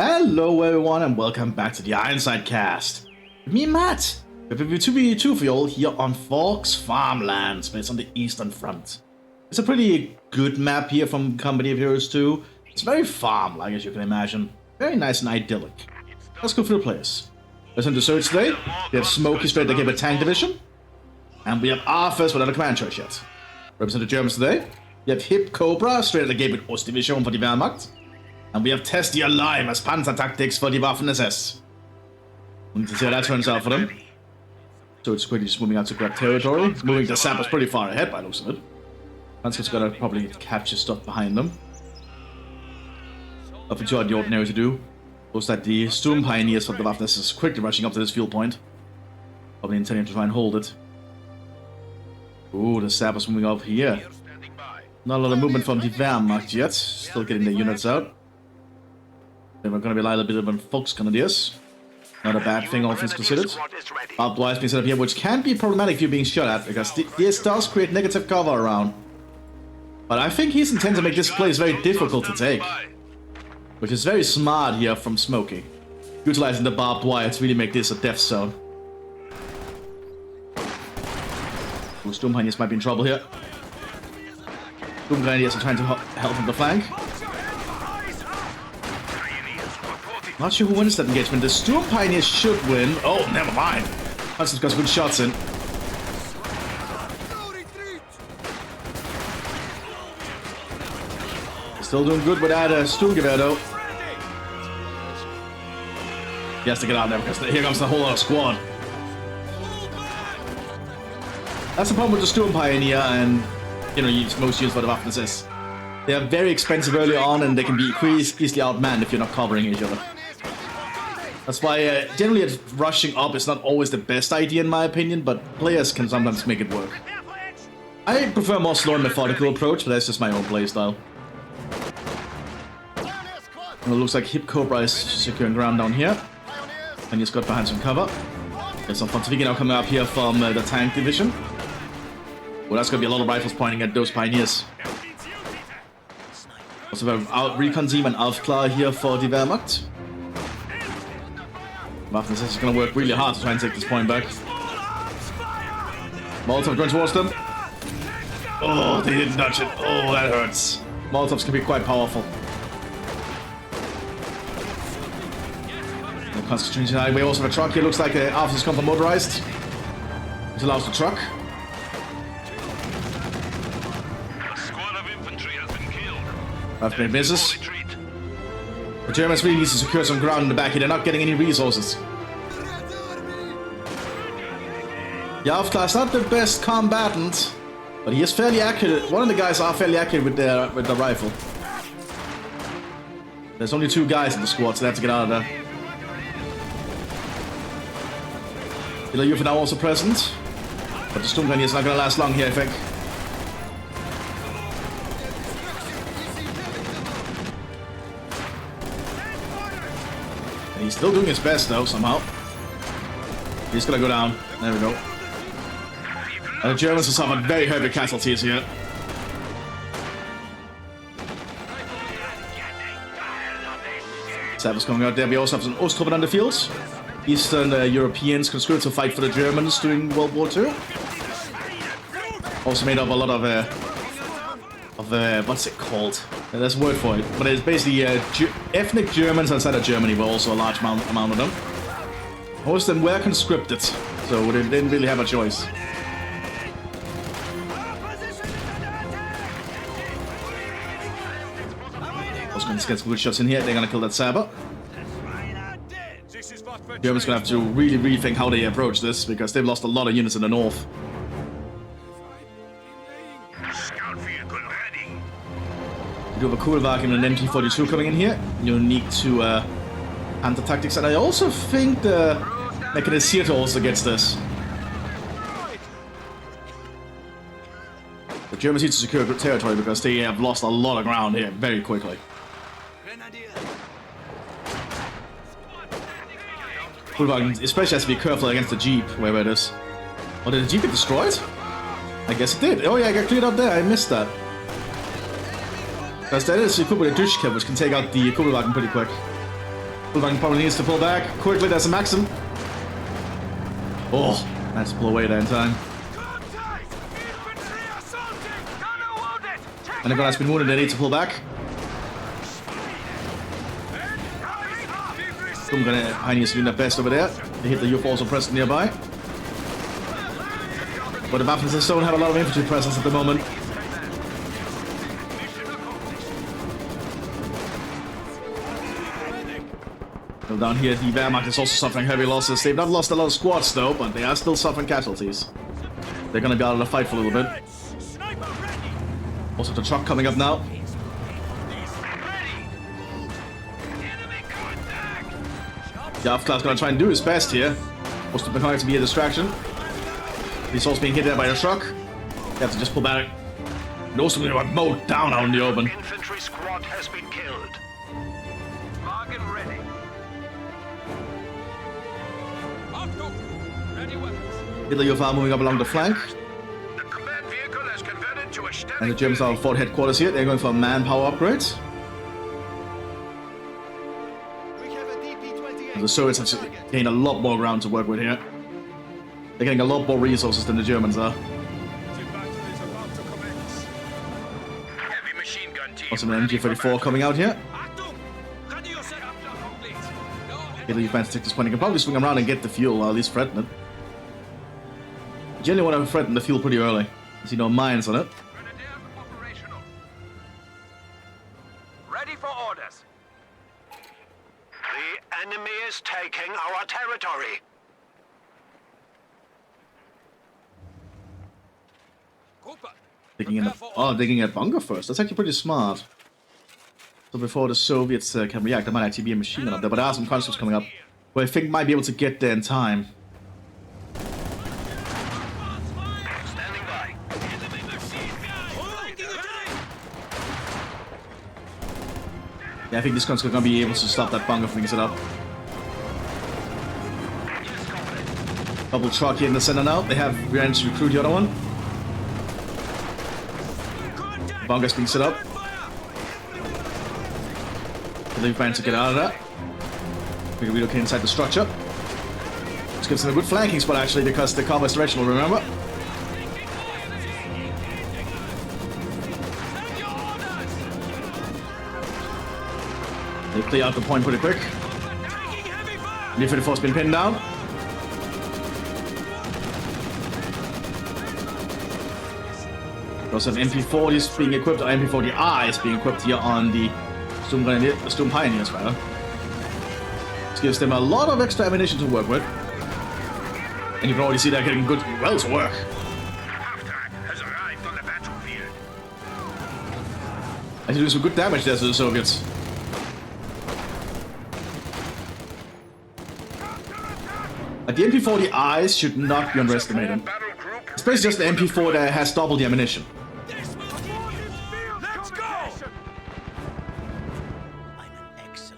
Hello everyone and welcome back to the Ironside cast. With me, Matt. We have a 2v2 for you all here on Forks Farmlands, but it's on the Eastern Front. It's a pretty good map here from Company of Heroes 2. It's very farm-like, as you can imagine. Very nice and idyllic. Let's go through the place. Listen to search today. We have Smokey straight to give a tank division. And we have Arthurs without a command church yet. Represent the Germans today. We have Hip Cobra straight at the gate with Ostdivision for the Wehrmacht. And we have Testy Alive as Panzer Tactics for the Waffen SS. We need to see how that turns out for them. So it's quickly just moving out to grab territory. It's moving the sappers pretty far ahead by the looks of it. Panzer's gotta probably capture stuff behind them. Nothing too out of the ordinary to do. Looks like the Storm Pioneers for the Waffen SS is quickly rushing up to this field point. Probably intending to try and hold it. Ooh, the sappers moving up here. Not a lot of movement from the Wehrmacht yet. Still getting their units out. Then we're going to be a little bit of a Fox Grenadiers. Not a bad thing, all things considered. Barbed wire being set up here, which can be problematic if you're being shot at, because this does create negative cover around. But I think he's intending to make this place very difficult to take. Which is very smart here from Smokey. Utilizing the barbed wire to really make this a death zone. Ooh, Storm Pioneers might be in trouble here. Storm Grenadiers are trying to help on the flank. Not sure who wins that engagement. The Storm Pioneers should win. Oh, never mind. That's got some good shots in. Still doing good with that Sturmgewehr though. He has to get out there because here comes the whole other squad. That's the problem with the Storm Pioneer and, you know, most used for the Waffen SS. They are very expensive early on and they can be easily outmanned if you're not covering each other. That's why generally rushing up is not always the best idea in my opinion, but players can sometimes make it work. I prefer a more slow and methodical approach, but that's just my own playstyle. It looks like Hip Cobra is securing ground down here. And he's got behind some cover. There's some Pontifici now coming up here from the tank division. Well, that's going to be a lot of rifles pointing at those pioneers. Also we have Recon Team and Aufklar here for the Wehrmacht. Mthis is going to work really hard to try and take this point back. Molotov going towards them. Oh, they didn't touch it. Oh, that hurts. Molotovs can be quite powerful. We also have a truck here. Looks like Arthur's come from motorized. It allows the truck. After it misses. The Germans really need to secure some ground in the back here. They're not getting any resources. Aufklar's not the best combatant, but he is fairly accurate. One of the guys are fairly accurate with the rifle. There's only 2 guys in the squad, so they have to get out of there. You're for now also present, but the Storm Gun is not going to last long here, I think. And he's still doing his best though, somehow. He's going to go down. There we go. And the Germans have suffered very heavy casualties here. Sabbath's coming out there. We also have some Osttruppen on the fields. Eastern Europeans conscripted to fight for the Germans during World War II. Also made up a lot of what's it called? There's a word for it, but it's basically ethnic Germans outside of Germany, but also a large amount of them. Most of them were conscripted, so they didn't really have a choice. Also going to get some good shots in here. They're going to kill that Saber. Germans gonna have to really rethink how they approach this because they've lost a lot of units in the north. We do have a Kugelwagen and an MT-42 coming in here, unique to Panther Tactics, and I also think the Mattcasting also gets this. The Germans need to secure good territory because they have lost a lot of ground here very quickly. Especially has to be careful against the Jeep, wherever it is. Oh, did the Jeep get destroyed? I guess it did. Oh yeah, I got cleared up there. I missed that. Because that is equipped with a Duschke, which can take out the Kugelwagen pretty quick. Fullback probably needs to pull back. Quickly, there's a Maxim. Oh, nice to pull away there in time. And the gun has been wounded, they need to pull back. I'm gonna Pioneers doing their best over there. They hit the UFO also present nearby. But the Mthis don't have a lot of infantry presence at the moment. Well, down here, the Wehrmacht is also suffering heavy losses. They've not lost a lot of squads though, but they are still suffering casualties. They're gonna be out of the fight for a little bit. Also the truck coming up now. The Afghan's gonna try and do his best here. Most of the going to be a distraction. He's also being hit there by the truck. They have to just pull back. Most of them are mowed down out in the open. Infantry squad has been killed. Wagen ready. Hitler UFO moving up along the flank. The command vehicle has converted to a standing. And the Germans are fort headquarters here. They're going for manpower upgrades. The Soviets have gained a lot more ground to work with here. They're getting a lot more resources than the Germans are. Also an MG-34 coming out here. Hitler plans to take this point. You can probably swing around and get the fuel, or at least threaten it. You generally want to threaten the fuel pretty early. You see no mines on it. Ready for orders. The enemy is taking our territory. Digging a bunker first. That's actually pretty smart. So before the Soviets can react, there might actually be a machine gun up there. But there are some conscripts coming up who I think might be able to get there in time. Standing by. Yeah, I think this gun's going to be able to stop that bunker from getting set up. Double truck here in the center now. They have managed to recruit the other one. Bunker's being set up. They've managed to get out of that. We can relocate inside the structure. This gives them a good flanking spot actually because the cover is directional, remember? They clear out the point pretty quick. The 54's been pinned down. We also have MP40s being equipped, or MP40Is being equipped here on the Storm Pioneers, rather. This gives them a lot of extra ammunition to work with. And you can already see they're getting good well to work. Has arrived on the battlefield. I do some good damage there to the Soviets. But the MP40Is should not be underestimated. It's basically just the MP4 that has double the ammunition.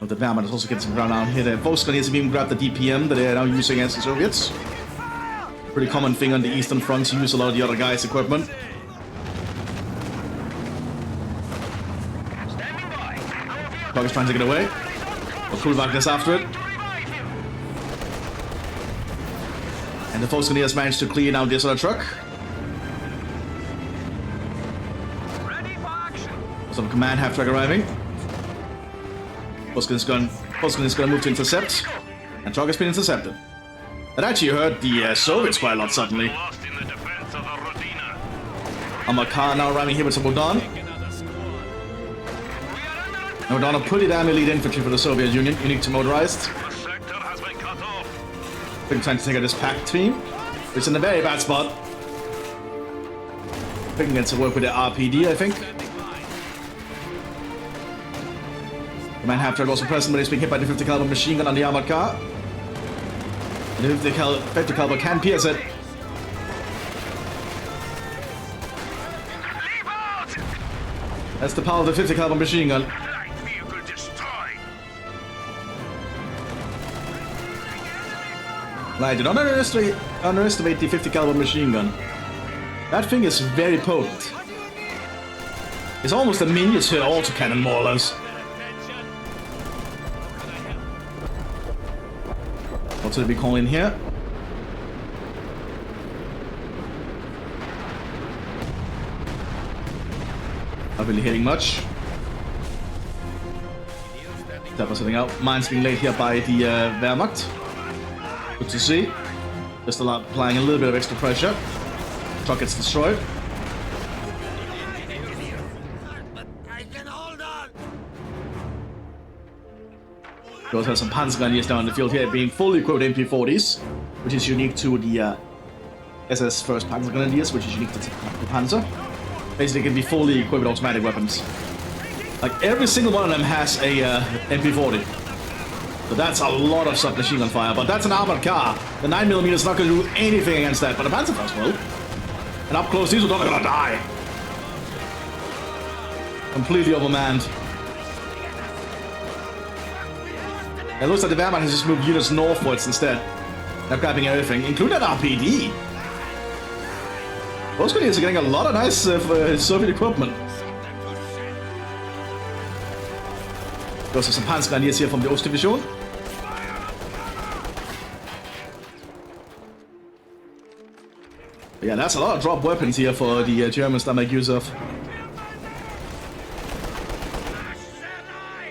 But the Wehrmacht is also getting some ground down here. The Volkswagen needs to even grab the DPM that they're now using against the Soviets. Pretty common thing on the Eastern Front to use a lot of the other guys' equipment. Dog is trying to get away. But Kulvak is after it. And the Volkswagen has managed to clear now this other truck. Some command half track arriving. Volkswagen is going to move to intercept. And truck has been intercepted. That actually hurt the Soviets quite a lot suddenly. Amakar now arriving here with some Modan. And Modan are pretty damn elite infantry for the Soviet Union, unique to motorized. Been trying to take out this pack team. It's in a very bad spot. Picking against to work with the RPD, I think. The man half track also present, but he's being hit by the 50 caliber machine gun on the armored car. And the 50 caliber can pierce it. That's the power of the 50 caliber machine gun. Like, do not underestimate the 50 caliber machine gun. That thing is very potent. It's almost a miniature autocannon, more or less. to be calling here. Not really hitting much. That was something out. Mines being laid here by the Wehrmacht. Good to see. Just applying a little bit of extra pressure. Truck gets destroyed. We also have some Panzergrenadiers down in the field here, being fully equipped MP40s, which is unique to the SS First Panzergrenadiers, which is unique to the Panzer. Basically, can be fully equipped with automatic weapons. Like, every single one of them has a MP40. So that's a lot of submachine gun fire, but that's an armored car. The 9mm is not going to do anything against that, but the Panzerfaust will. And up close, these are not going to die. Completely overmanned. It looks like the Wehrmacht has just moved units northwards instead. They're grabbing everything, including that RPD. Those grenadiers are getting a lot of nice Soviet equipment. We also have some Panzergrenadiers here from the Ostdivision. Yeah, that's a lot of drop weapons here for the Germans that make use of.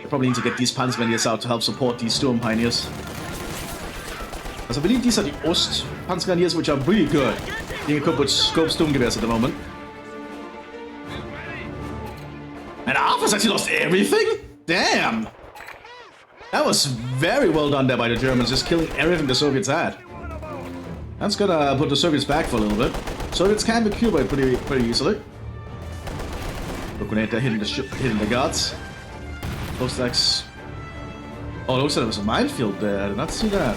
They probably need to get these Panzergrenadiers out to help support these Sturm Pioneers. Because I believe these are the Ost Panzergrenadiers, which are really good. Being equipped with scope Sturmgewehrs at the moment. And Alpha's actually lost everything? Damn! That was very well done there by the Germans, just killing everything the Soviets had. That's gonna put the Soviets back for a little bit. Soviets can be killed pretty easily. Look, grenade there hitting the guards. Looks like... Oh, it looks like there was a minefield there. I did not see that.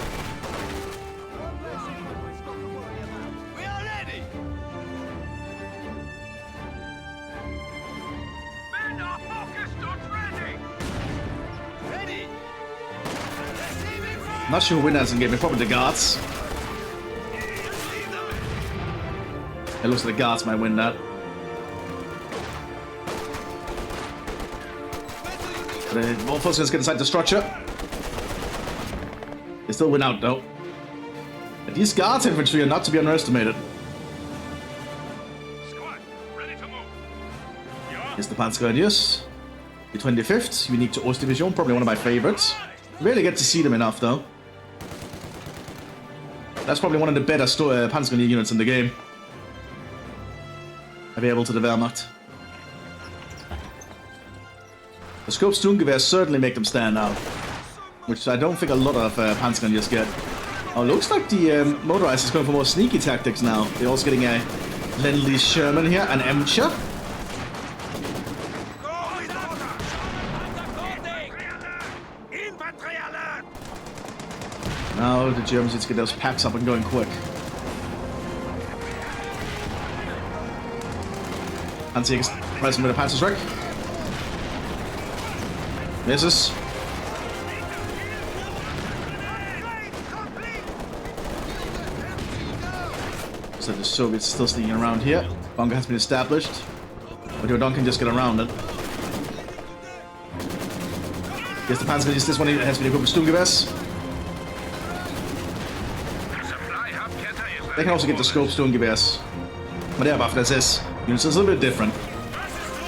Not sure who wins in game, probably the guards. It looks like the guards might win that. The Wolfos just get inside the structure. They still win out though. But these guards infantry are not to be underestimated. Here's the Panzergrenadiers. The 25th, unique to Ostdivision, probably one of my favorites. Rarely get to see them enough though. That's probably one of the better Panzergrenadier units in the game. Available to the Wehrmacht. The scope Sturmgewehrs certainly make them stand out, which I don't think a lot of Panzergrenadiers get. Oh, looks like the motorized is going for more sneaky tactics now. They're also getting a Lend-Lease Sherman here, an Emcher. Now the Germans need to get those packs up and going quick. Panzer present with a Panzerschreck. Misses. So the Soviets still sneaking around here. Bunker has been established. But your Don can just get around it. Yes, the Panzer, this one has been equipped with Sturmgewehrs. They can also get the scope Sturmgewehrs. But yeah, buff SS. Units is a little bit different.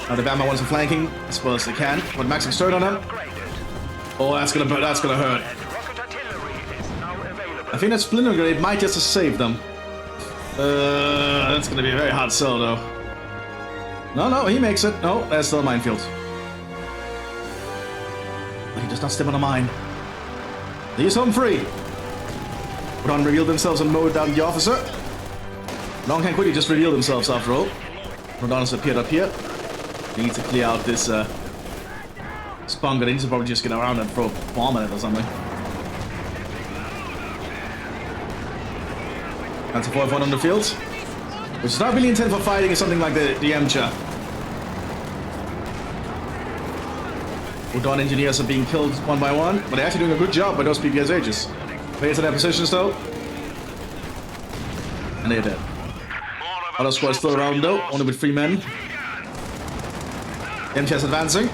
Now the Wehrmacht wants some flanking as well as they can. But maximum start on them. Oh, that's gonna hurt. I think that Splinter Grenade might just save them. That's gonna be a very hard sell though. No, he makes it. No, that's still a minefield. But he does not step on a mine. He's home free. Rodon revealed themselves and mowed down the officer. Long can quickly just reveal themselves after all. Rodon has appeared up here. They need to clear out this bunker. They need to probably just get around and throw a bomb at it or something. That's a 4-1 on the field. Which is not really intended for fighting, is something like the Emcher. Rodon engineers are being killed one by one, but they're actually doing a good job by those PPSHs. Pay to their positions though. And they're dead. Other squad is still around though, only with 3 men. MTS advancing.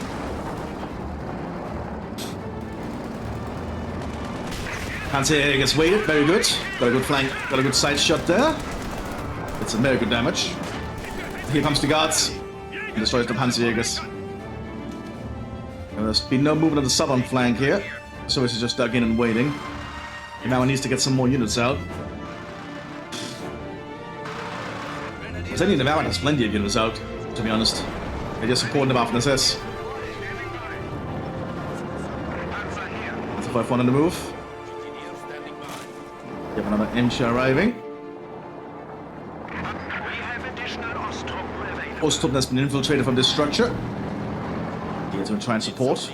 Panzer gets weighted, very good. Got a good flank, got a good side shot there. It's some very good damage. Here comes the guards. And destroys the Panzerjägers. There's been no movement on the southern flank here. So it's just dug in and waiting. And now he needs to get some more units out. I think the Wehrmacht has plenty of units out, to be honest. They're just supporting the Mthis. That's a 5-1 on the move. You have another inch arriving. Ostrup has been infiltrated from this structure. He's going to try and support.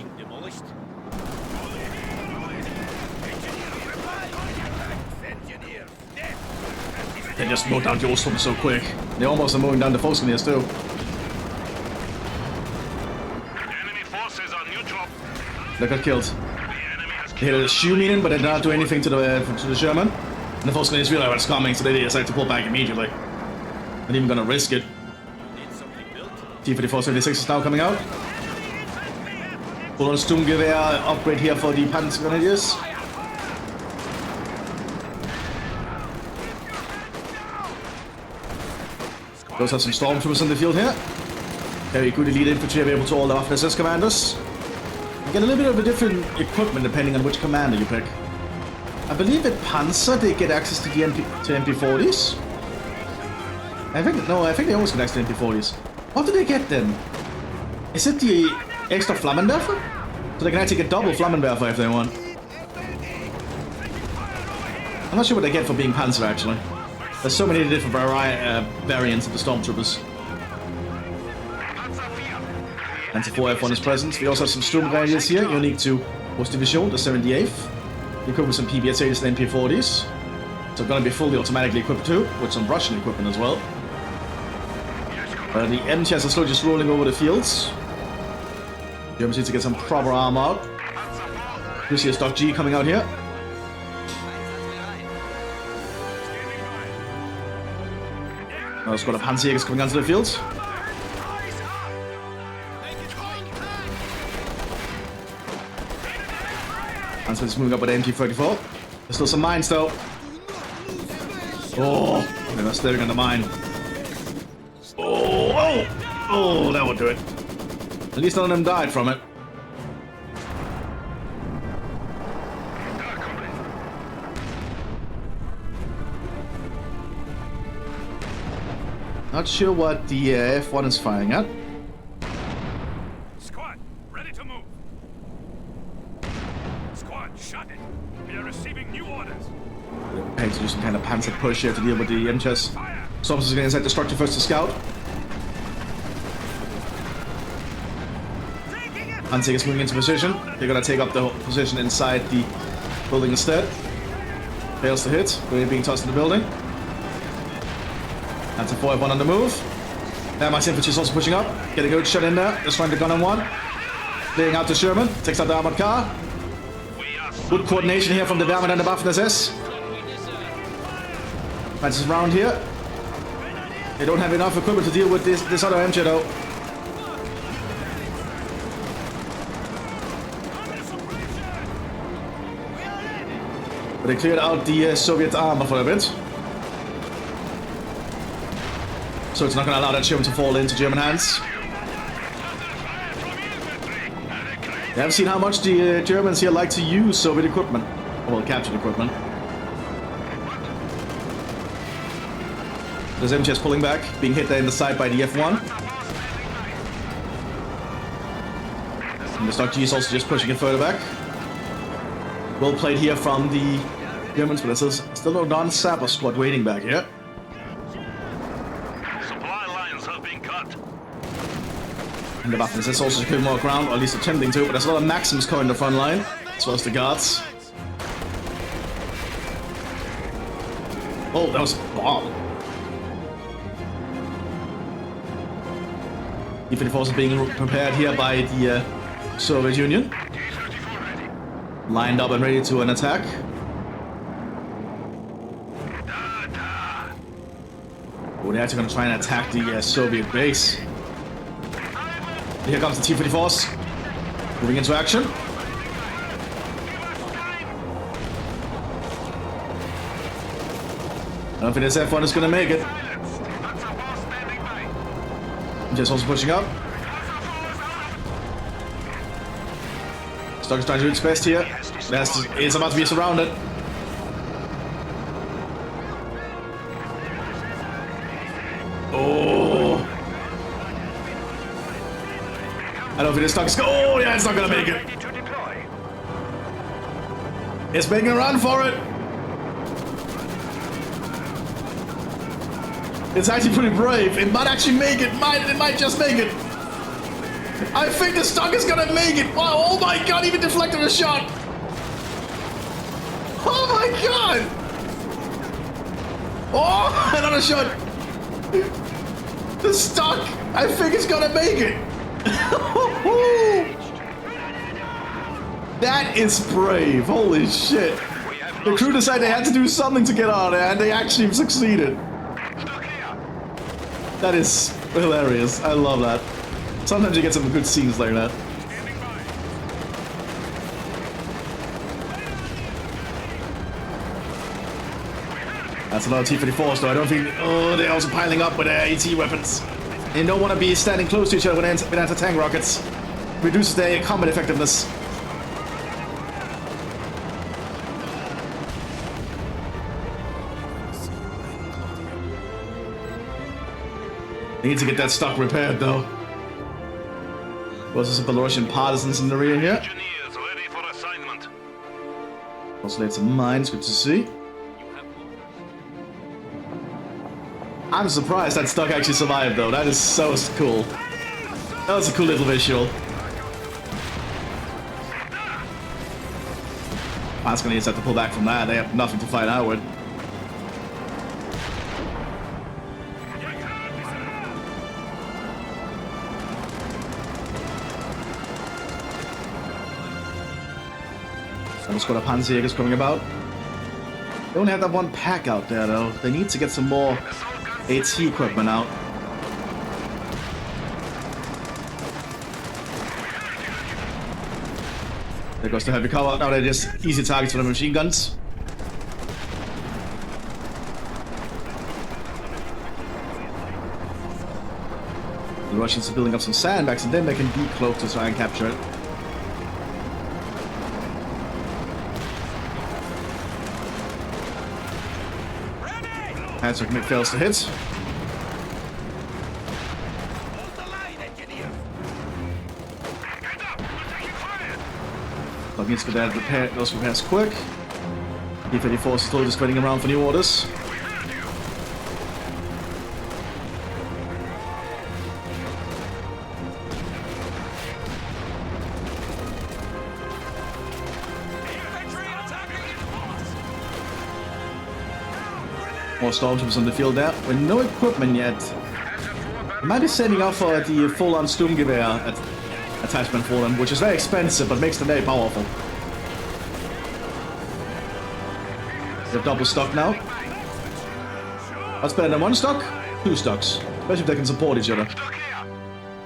They just mowed down the Ostrup so quick. They almost are mowing down the Volksgrenadiers too. Enemy forces are neutral. They got killed. They hit a shoe meaning, but they did not do anything to the German. And the Volksgrenadiers realized what's coming, so they decided to pull back immediately. Not even gonna risk it. T-34-76 is now coming out. Full on Sturmgewehr upgrade here for the Panzergrenadiers. Those have some stormtroopers in the field here. Very good elite infantry able to all the Mthis commanders. You get a little bit of a different equipment depending on which commander you pick. I believe at Panzer they get access to the MP40s. I think they always get access to MP40s. What do they get then? Is it the extra Flammenwerfer? So they can actually get double Flammenwerfer if they want. I'm not sure what they get for being Panzer actually. There's so many different variants of the Stormtroopers. Panzer 4 F1 is present. We also have some Sturmgrenadiers here, unique to Ostdivision, the 78th. Equipped with some PBS-80s and MP40s. So going to be fully automatically equipped too, with some Russian equipment as well. The MTS are slowly just rolling over the fields. Germans need to get some proper armor out. You see a Stock G coming out here. Another squad of Panzerjägers coming onto the field. Panzer is moving up with the MT-34. There's still some mines though. Oh, they were staring on the mine. Oh, that would do it. At least none of them died from it. Not sure what the F1 is firing at. Squad, ready to move. Squad, shut it. We are receiving new orders. They're preparing to do some kind of panzer push here to deal with the MTS. Stormers is going inside the structure first to scout. Panzer is moving into position. They're going to take up the position inside the building instead. Fails to hit. They're being tossed in the building. Panzer 4 F1 on the move. Wehrmacht infantry is also pushing up. Getting a good shot in there. Destroying the gun on one. Laying out the Sherman. Takes out the armored car. Good coordination here from the Wehrmacht and the Mthis. Panzer's round here. They don't have enough equipment to deal with this other MJ though. But they cleared out the Soviet armor for a bit. So it's not going to allow that Sherman to fall into German hands. They have seen how much the Germans here like to use Soviet equipment. Well, captured equipment. There's MTS pulling back, being hit there in the side by the F1. And the Stock G is also just pushing it further back. Well played here from the Germans, but there's still no non-Sapper squad waiting back here. Supply lines have been cut. And the Mthis is also securing more ground, or at least attempting to, but there's a lot of Maxims coming in the front line, as well as the guards. Oh, that was a bomb. T-34 is being prepared here by the Soviet Union. Lined up and ready to an attack. Oh, they're actually going to try and attack the Soviet base. Here comes the T-34s. Moving into action. I don't think this F1 is gonna make it. Just also pushing up. Stock is trying to do its best here. It's about to be surrounded. Oh! I don't think this stock is. Oh yeah, it's not gonna make it. It's making a run for it. It's actually pretty brave. It might actually make it. It might just make it. I think the stock is gonna make it. Wow! Oh my god! Even deflected a shot. Oh my god! Oh, another shot. The stock. I think it's gonna make it. That is brave. Holy shit! The crew decided they had to do something to get out of there, and they actually succeeded. That is hilarious. I love that. Sometimes you get some good scenes like that. That's a lot of T-34s though. I don't think... Oh, they're also piling up with their AT weapons. They don't want to be standing close to each other with anti-tank rockets. Reduces their combat effectiveness. They need to get that stock repaired, though. Also, some Belarusian partisans in the rear here. Engineers ready for assignment. Also laid some mines, good to see. I'm surprised that stock actually survived, though. That is so cool. That was a cool little visual. That's gonna just have to pull back from that. They have nothing to fight out with. Some squad of Panzerjägers coming about. They only have that one pack out there, though. They need to get some more AT equipment out. There goes the heavy cover. Now they're just easy targets for the machine guns. The Russians are building up some sandbags, and then they can decloak to try and capture it. Handsome fails to hit. But needs to get those repairs quick. T-34 is still just waiting around for new orders. More stormtroopers on the field there, with no equipment yet. I might be setting up for the full-on Sturmgewehr attachment for them, which is very expensive, but makes them very powerful. They're double stock now. That's better than one stock? Two stocks. Especially if they can support each other.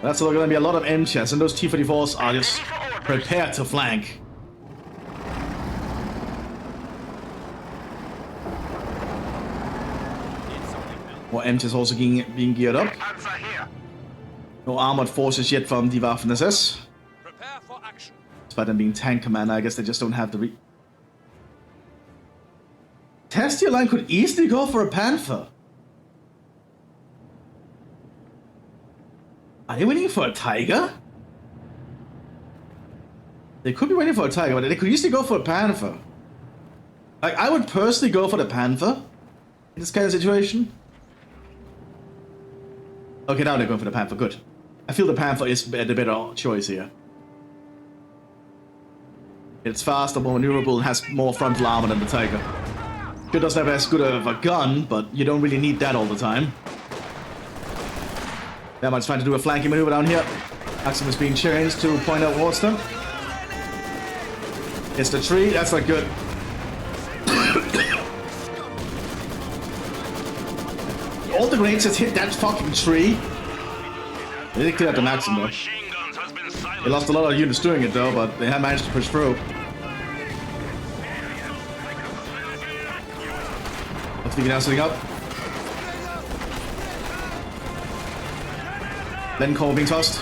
That's going to be a lot of MCHs, and those T-34s are just prepared to flank. More MCHs also being geared up. No armored forces yet from the Waffen-SS. Despite them being tank commander, I guess they just don't have the Testier line could easily go for a Panther. Are they waiting for a Tiger? They could be waiting for a Tiger, but they could easily go for a Panther. Like, I would personally go for the Panther in this kind of situation. Okay, now they're going for the Panther. Good. I feel the Panther is the better choice here. It's faster, more maneuverable, and has more frontal armor than the Tiger. It doesn't have as good of a gun, but you don't really need that all the time. Wehrmacht's trying to do a flanking maneuver down here. Axum is being changed to point out towards them. It's the tree. That's not good. All the grenades just hit that fucking tree. They did clear out the Maxim though. They lost a lot of units doing it though, but they have managed to push through. Figure out something up. Then Cole being tossed.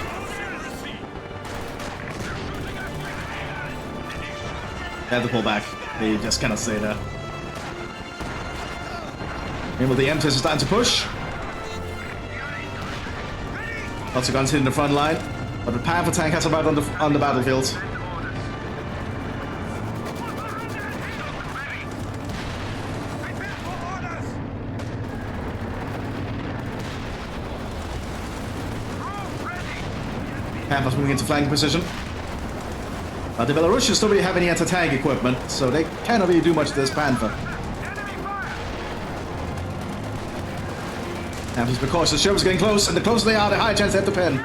They have to pull back. They just cannot stay there. Meanwhile, the Mthis is starting to push. Lots of guns hitting the front line, but the Panther tank has about on the battlefield. Panther's moving into flanking position. The Belarusians don't really have any anti-tank equipment, so they cannot really do much to this Panther. And just because the Sherman's getting close, and the closer they are, the higher chance they have to pin.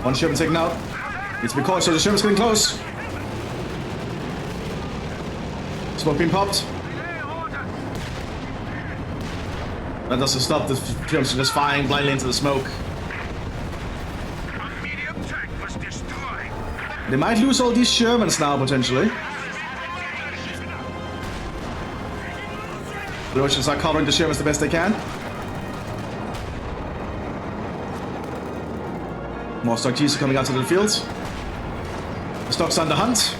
One Sherman taken out. It's because the Sherman's getting close. Smoke being popped. That doesn't stop the Shermans from just firing blindly into the smoke. They might lose all these Shermans now, potentially. The Russians are covering the Shermans the best they can. More stock G's are coming out to the field. The stock's on the hunt.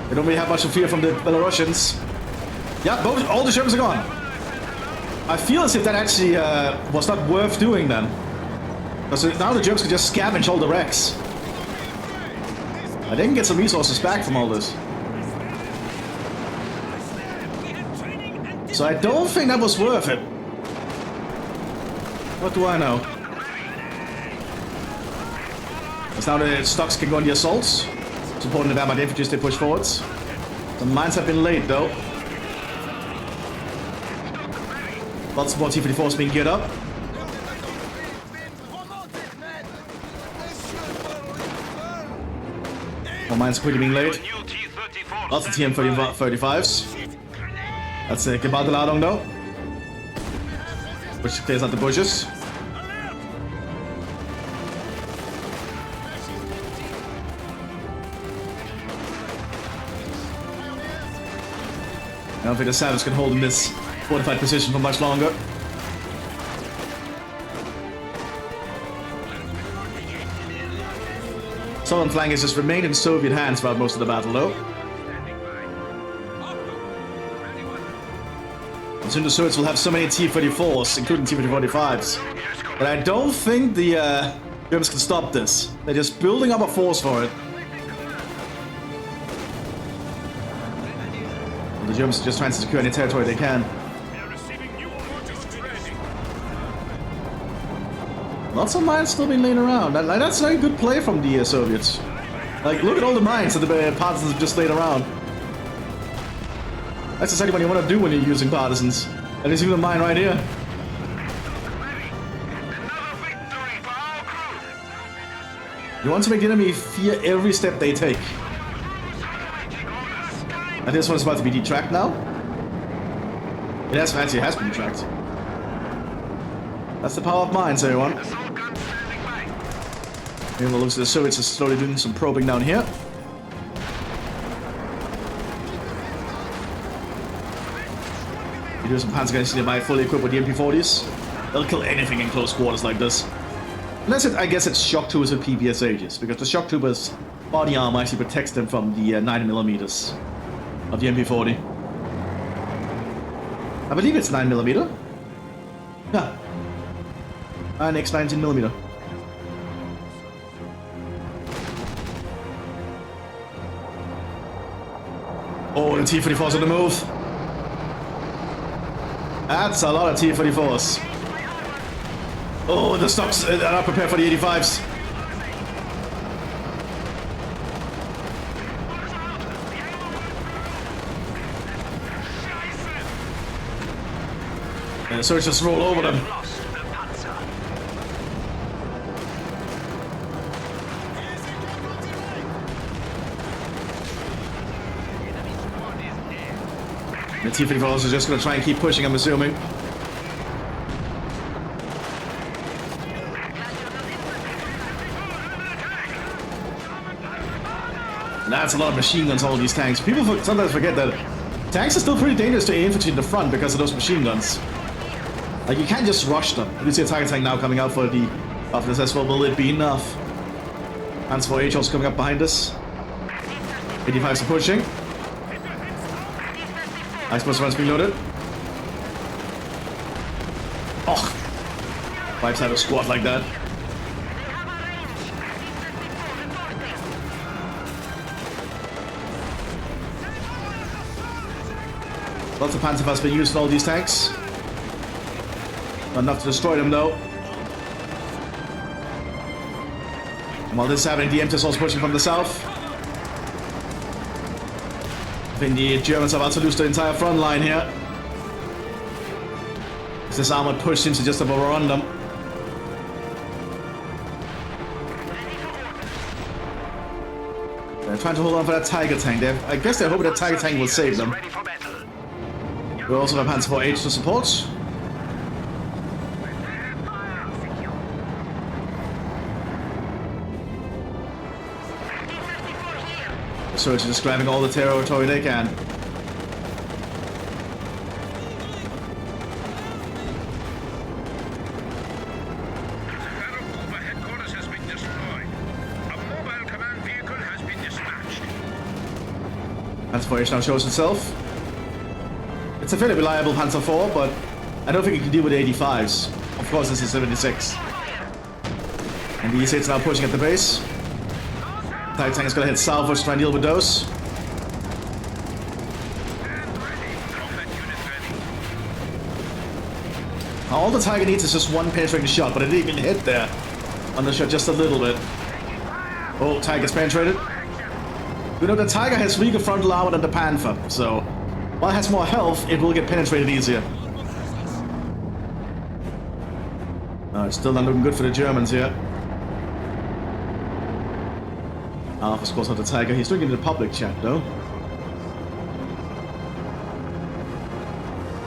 They don't really have much to fear from the Belarusians. Yeah, all the Shermans are gone. I feel as if that actually was not worth doing then. Because now the Germans can just scavenge all the wrecks. They can get some resources back from all this. So I don't think that was worth it. What do I know? Because now the stocks can go on the assaults, supporting the Wehrmacht infantry as they push forwards. The mines have been laid though. Lots more T-34s being geared up. More mines quickly being laid. Lots of TM-35s. That's a Gebaudeladung though. Which clears out the bushes. I don't think the Savage can hold in this fortified position for much longer. Southern flank has just remained in Soviet hands throughout most of the battle, though. And soon the Soviets will have so many T-34s, including T-45s, but I don't think the Germans can stop this. They're just building up a force for it. And the Germans are just trying to secure any territory they can. Lots of mines still being laid around. That's a good play from the Soviets. Like, look at all the mines that the partisans have just laid around. That's exactly what you want to do when you're using partisans. And there's even a mine right here. You want to make the enemy fear every step they take. And this one's about to be detracked now. It actually has been detracked. That's the power of mines, everyone. Meanwhile, looks like the Soviets are slowly doing some probing down here. You do some Panzerguns nearby, fully equipped with the MP40s. They'll kill anything in close quarters like this. Unless I guess it's shock troopers with PPSHs, because the shock troopers' body armor actually protects them from the 9mm of the MP40. I believe it's 9mm. Yeah. And X 19mm. Oh, the T-34's on the move. That's a lot of T-34s. Oh, the stocks are not prepared for the 85s. And the Soviets just roll over them. The T-34s are just going to try and keep pushing, I'm assuming. And that's a lot of machine guns on all these tanks. People sometimes forget that tanks are still pretty dangerous to infantry in the front because of those machine guns. Like, you can't just rush them. You can see a Tiger tank now coming out for the after this as well. Will it be enough? Panzer IV also coming up behind us. 85s are pushing. Explosive runs being loaded. Oh! Wipes out a squad like that. Lots of Panzer IVs being used in all these tanks. Not enough to destroy them though. And while this is happening, the Mthis also pushing from the south. I think the Germans are about to lose the entire front line here. This armored push seems to just have overrun them. They're trying to hold on for that Tiger tank. I guess they're hoping that Tiger tank will save them. We also have Panzer IV to support. The Surge is just grabbing all the territory they can. Headquarters has been destroyed. A mobile command vehicle has been dispatched. Panzer IV now shows itself. It's a fairly reliable Panzer IV, but I don't think it can deal with the 85s. Of course, this is 76. And the E6 now pushing at the base. Tiger tank is going to head southwards to try and deal with those. Now, all the Tiger needs is just one penetrating shot, but it didn't even hit there. Undershot just a little bit. Oh, Tiger's penetrated. We know the Tiger has weaker frontal armor than the Panther, so while it has more health, it will get penetrated easier. It's still not looking good for the Germans here. Of course, not the Tiger. He's looking in the public chat, though.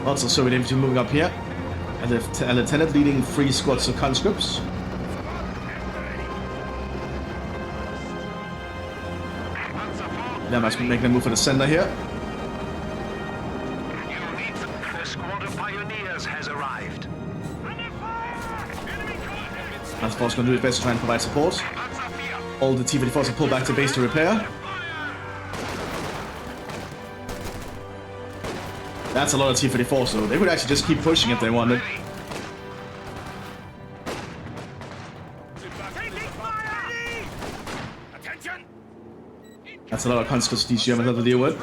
Also, Soviet infantry moving up here. And a lieutenant leading 3 squads of conscripts. They must be making a move for the center here. The squad of pioneers has arrived. That's going to do his best to try and provide support. All the T-54s will pull back to base to repair. That's a lot of T-54s, so they would actually just keep pushing if they wanted. That's a lot of conscripts these Germans have to deal with.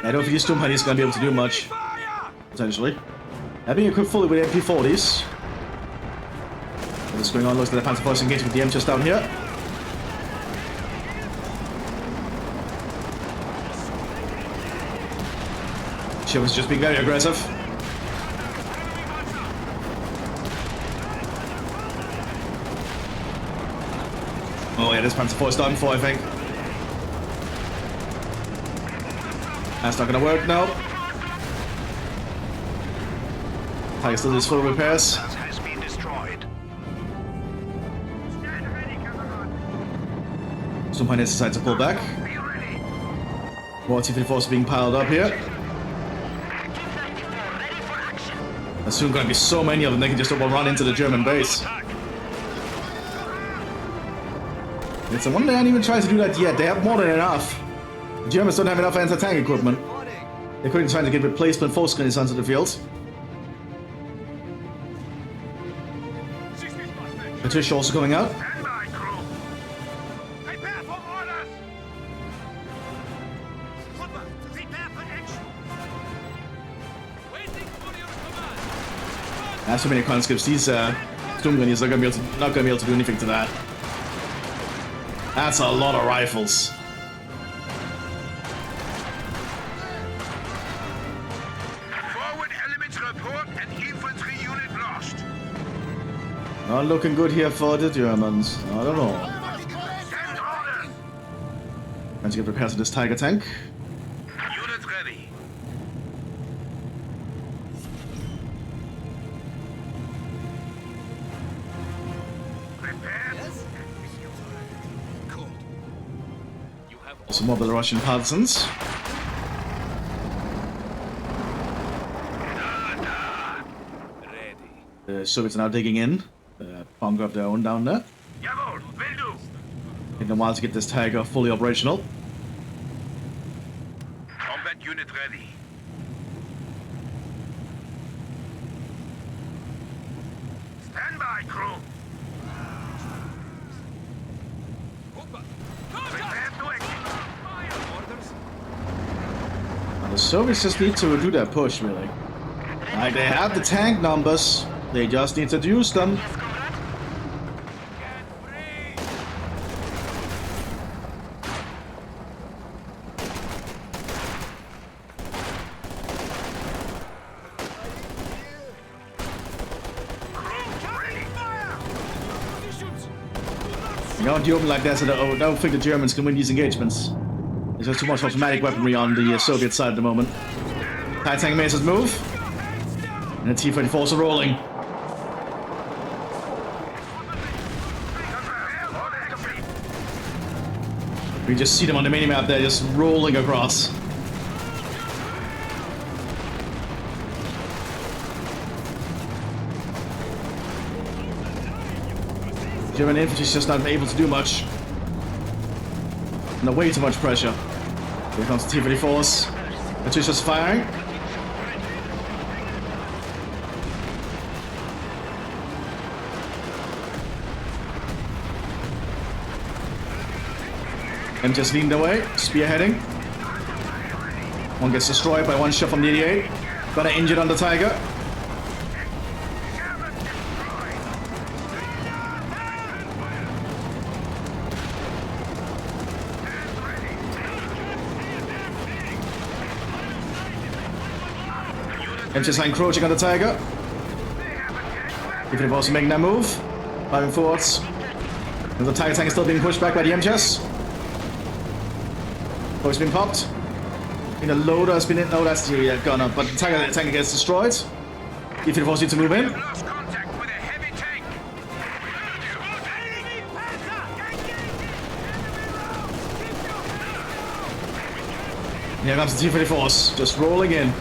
I don't think these Sturmpanzer is going to be able to do much, potentially. They're being equipped fully with MP40s. What's going on? Looks like the Panzer IV is engaged with the M just down here. Germans just being very aggressive. Oh yeah, this Panzer IV is done for, I think. That's not gonna work, no. Tiger still needs full repairs. Sturmpanzer decides to pull back. More T-54s being piled up here. There's soon going to be so many of them they can just run into the German base. It's a wonder they haven't even tried to do that yet. They have more than enough. The Germans don't have enough anti-tank equipment. They're currently trying to get replacement force grenades onto the field. Patricia also coming out. That's so many conscripts. These Sturmgrenadiers are not going to be able to do anything to that. That's a lot of rifles. Forward elements report an infantry unit lost. Not looking good here for the Germans. I don't know. Trying to get repairs to this Tiger tank. Unit ready. Prepared. Cool. Some more Belarusian partisans. The Soviets are now digging in. Bunker of their own down there. Jawohl, will do. Taking a while to get this Tiger fully operational. Combat unit ready. Stand by, crew. Prepare to execute. And the Soviets just need to do their push, really. Like, they have the tank numbers. They just need to use them. You don't open like that, so I don't think the Germans can win these engagements. There's just too much automatic weaponry on the Soviet side at the moment. Tight tank maces move. And the T-34s are rolling. We just see them on the minimap there, just rolling across. German infantry's just not able to do much. No, way too much pressure. Here comes the T-34s. It's just firing. And just leaned away, spearheading. One gets destroyed by one shot from the 88. Got an injured on the Tiger. And just encroaching on the Tiger. Even also making that move. Driving forwards. And the Tiger tank is still being pushed back by the MGS. Oh, it's been popped. And the loader has been in. Oh, that's the gun up. But the tank gets destroyed. If it forces you to move in. Lost contact with a heavy tank. And here comes the T-34s, just rolling in.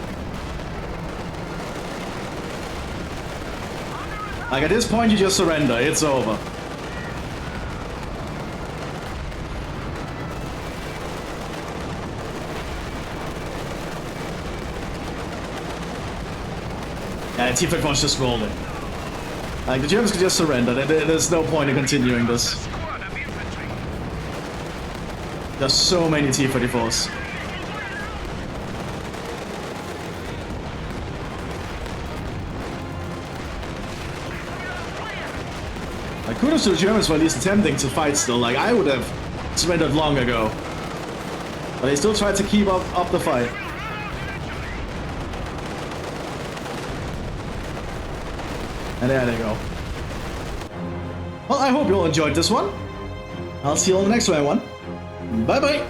Like at this point, you just surrender. It's over. Yeah, the T-34's just rolling. Like, the Germans could just surrender. There's no point in continuing this. Squad of infantry. There's so many T-34s. Like, kudos to the Germans for at least attempting to fight still. Like, I would have surrendered long ago. But they still tried to keep up the fight. And there they go. Well, I hope you all enjoyed this one. I'll see you on the next one. Bye bye.